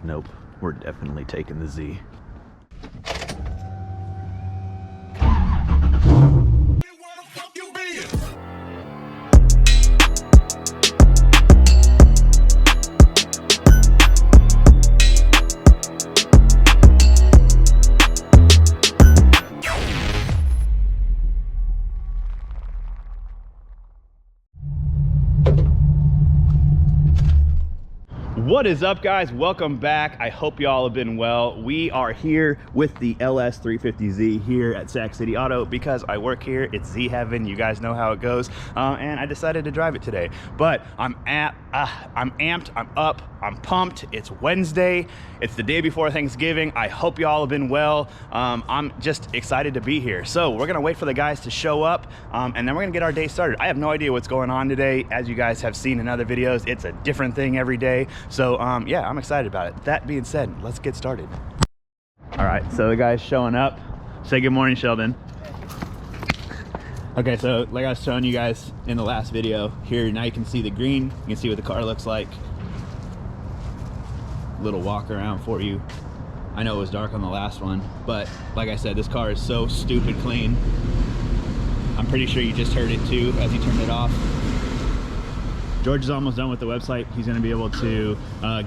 Nope, we're definitely taking the Z. What is up, guys? Welcome back. I hope y'all have been well. We are here with the LS350Z here at Sac City Auto because I work here. It's Z heaven. You guys know how it goes. And I decided to drive it today. But I'm amped, I'm up, I'm pumped. It's Wednesday. It's the day before Thanksgiving. I hope y'all have been well. I'm just excited to be here. So we're gonna wait for the guys to show up and then we're gonna get our day started. I have no idea what's going on today. As you guys have seen in other videos, it's a different thing every day. So yeah, I'm excited about it. That being said, let's get started. All right, so the guy's showing up. Say good morning, Sheldon. Okay, so like I was showing you guys in the last video, here now you can see the green. You can see what the car looks like. Little walk around for you. I know it was dark on the last one, but like I said, this car is so stupid clean. I'm pretty sure you just heard it too as he turned it off. George is almost done with the website. He's gonna be able to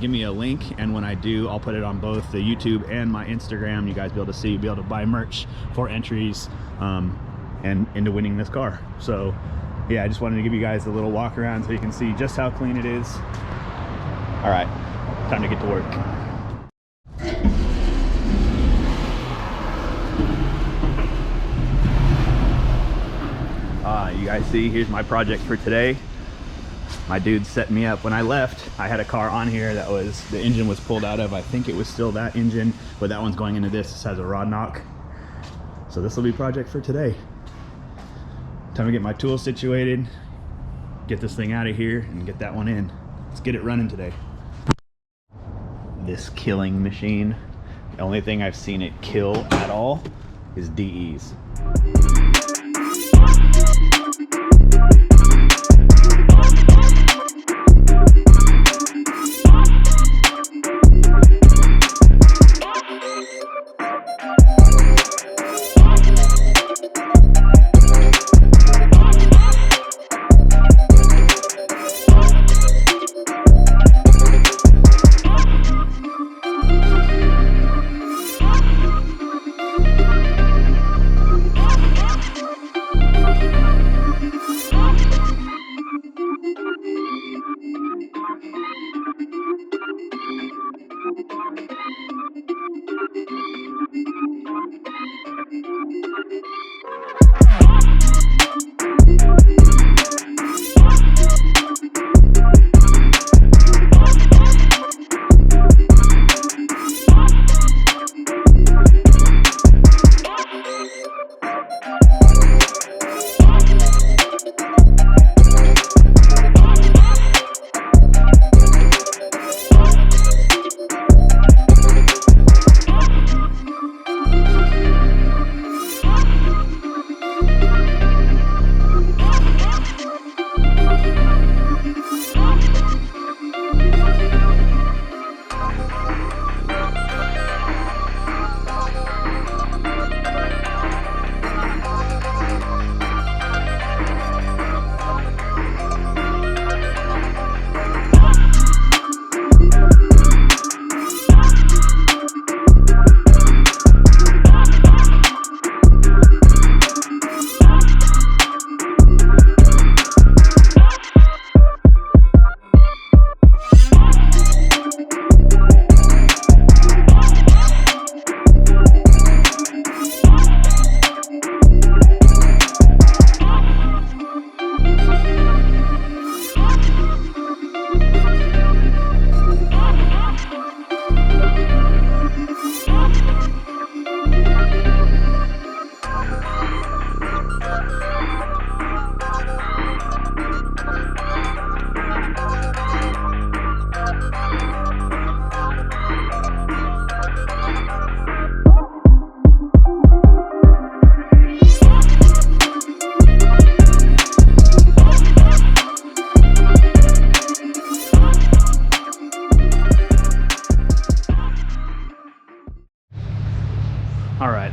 give me a link, and when I do, I'll put it on both the YouTube and my Instagram. You guys be able to see, be able to buy merch for entries and into winning this car. So yeah, I just wanted to give you guys a little walk around so you can see just how clean it is. All right, time to get to work. You guys see, here's my project for today. My dude set me up. When I left, I had a car on here that was, the engine was pulled out of. I think it was still that engine, but that one's going into this. This has a rod knock. So this will be project for today. Time to get my tools situated, get this thing out of here, and get that one in. Let's get it running today. This killing machine, the only thing I've seen it kill at all is DEs.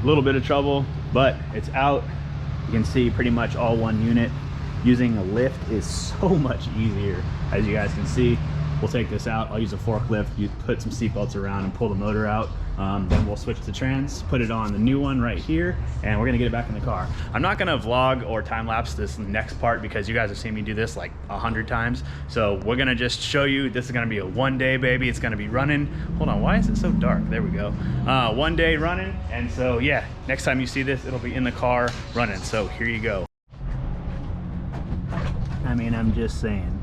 A little bit of trouble, but it's out. You can see pretty much all one unit. Using a lift is so much easier, as you guys can see. We'll take this out. I'll use a forklift. You put some seat belts around and pull the motor out. Then we'll switch the trans, put it on the new one right here, and we're gonna get it back in the car. I'm not gonna vlog or time lapse this next part because you guys have seen me do this like 100 times. So we're gonna just show you, this is gonna be a 1 day baby. It's gonna be running. Hold on, why is it so dark? There we go. 1 day running. And so yeah, next time you see this, it'll be in the car running. So here you go. I mean, I'm just saying.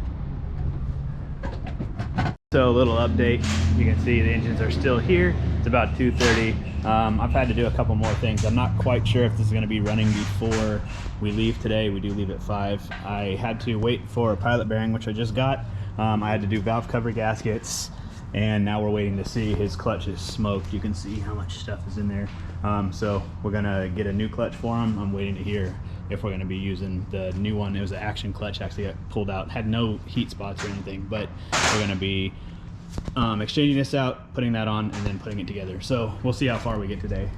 So a little update, you can see the engines are still here. It's about 2:30. I've had to do a couple more things. I'm not quite sure if this is gonna be running before we leave today. We do leave at 5. I had to wait for a pilot bearing, which I just got. I had to do valve cover gaskets, and now we're waiting to see his clutch is smoked. You can see how much stuff is in there. So we're gonna get a new clutch for him. I'm waiting to hear if we're going to be using the new one. It was an action clutch, actually got pulled out, had no heat spots or anything, but we're going to be exchanging this out, putting that on, and then putting it together. So we'll see how far we get today.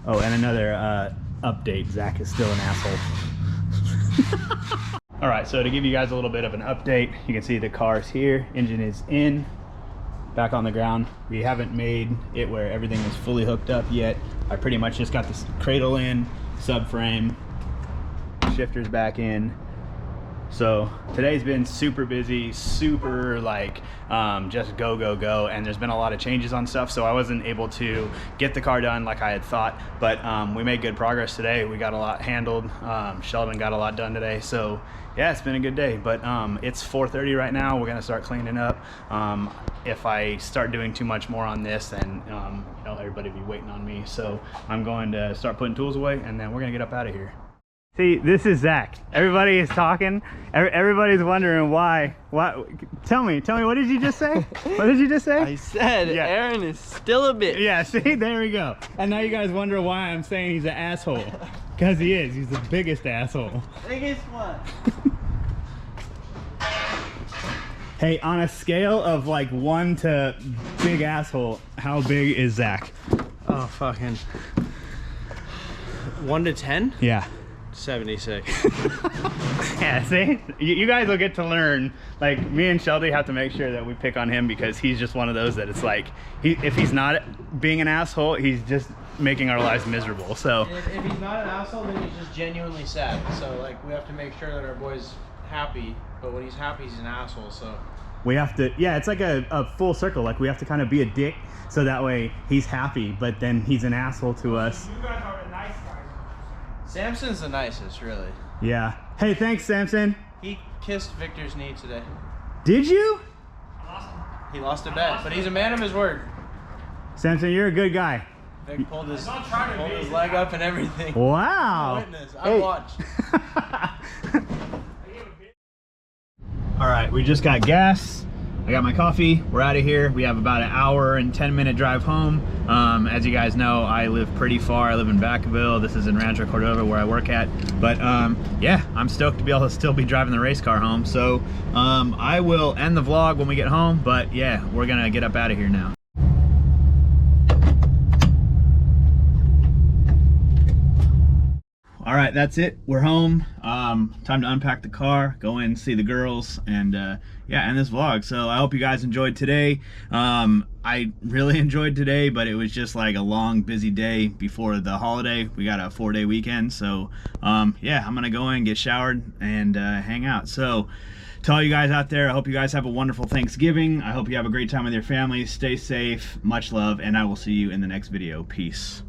Oh, and another update, Zach is still an asshole. All right, so to give you guys a little bit of an update, you can see the car's here, engine is in, back on the ground. We haven't made it where everything is fully hooked up yet. I pretty much just got this cradle in, subframe, shifters back in. So today's been super busy, super like just go, and there's been a lot of changes on stuff, so I wasn't able to get the car done like I had thought, but we made good progress today. We got a lot handled. Sheldon got a lot done today, so yeah, it's been a good day. But it's 4:30 right now. We're gonna start cleaning up. If I start doing too much more on this, then you know, everybody will be waiting on me, so I'm going to start putting tools away, and then we're gonna get up out of here. See, this is Zach. Everybody is talking. Everybody's wondering why. Tell me, what did you just say? What did you just say? I said, yeah. Aaron is still a bitch. Yeah, see, there we go. And now you guys wonder why I'm saying he's an asshole. Because he is. He's the biggest asshole. Biggest one. Hey, on a scale of like 1 to big asshole, how big is Zach? Oh, fucking. 1 to 10? Yeah. 76. Yeah, see? You guys will get to learn. Like, me and Shelby have to make sure that we pick on him because he's just one of those that it's like, if he's not being an asshole, he's just making our lives miserable. So if he's not an asshole, then he's just genuinely sad. So, like, we have to make sure that our boy's happy, but when he's happy, he's an asshole, so. We have to, yeah, it's like a full circle. Like, we have to kind of be a dick so that way he's happy, but then he's an asshole to us. You guys are the nice guys. Samson's the nicest, really. Yeah. Hey, thanks, Samson. He kissed Victor's knee today. Did you? He lost a bet, but he's a man of his word. Samson, you're a good guy. Vic pulled his leg up and everything. Wow. I'm a witness. I watched. All right, we just got gas. I got my coffee. We're out of here. We have about an hour and 10-minute drive home. As you guys know, I live pretty far. I live in Vacaville. This is in Rancho Cordova where I work at. But yeah, I'm stoked to be able to still be driving the race car home. So I will end the vlog when we get home. But yeah, we're gonna get up out of here now. All right, that's it. We're home. Time to unpack the car, go in, see the girls, and yeah, end this vlog. So I hope you guys enjoyed today. I really enjoyed today, but it was just like a long, busy day before the holiday. We got a 4-day weekend, so yeah, I'm gonna go in, get showered, and hang out. So to all you guys out there, I hope you guys have a wonderful Thanksgiving. I hope you have a great time with your family. Stay safe, much love, and I will see you in the next video. Peace.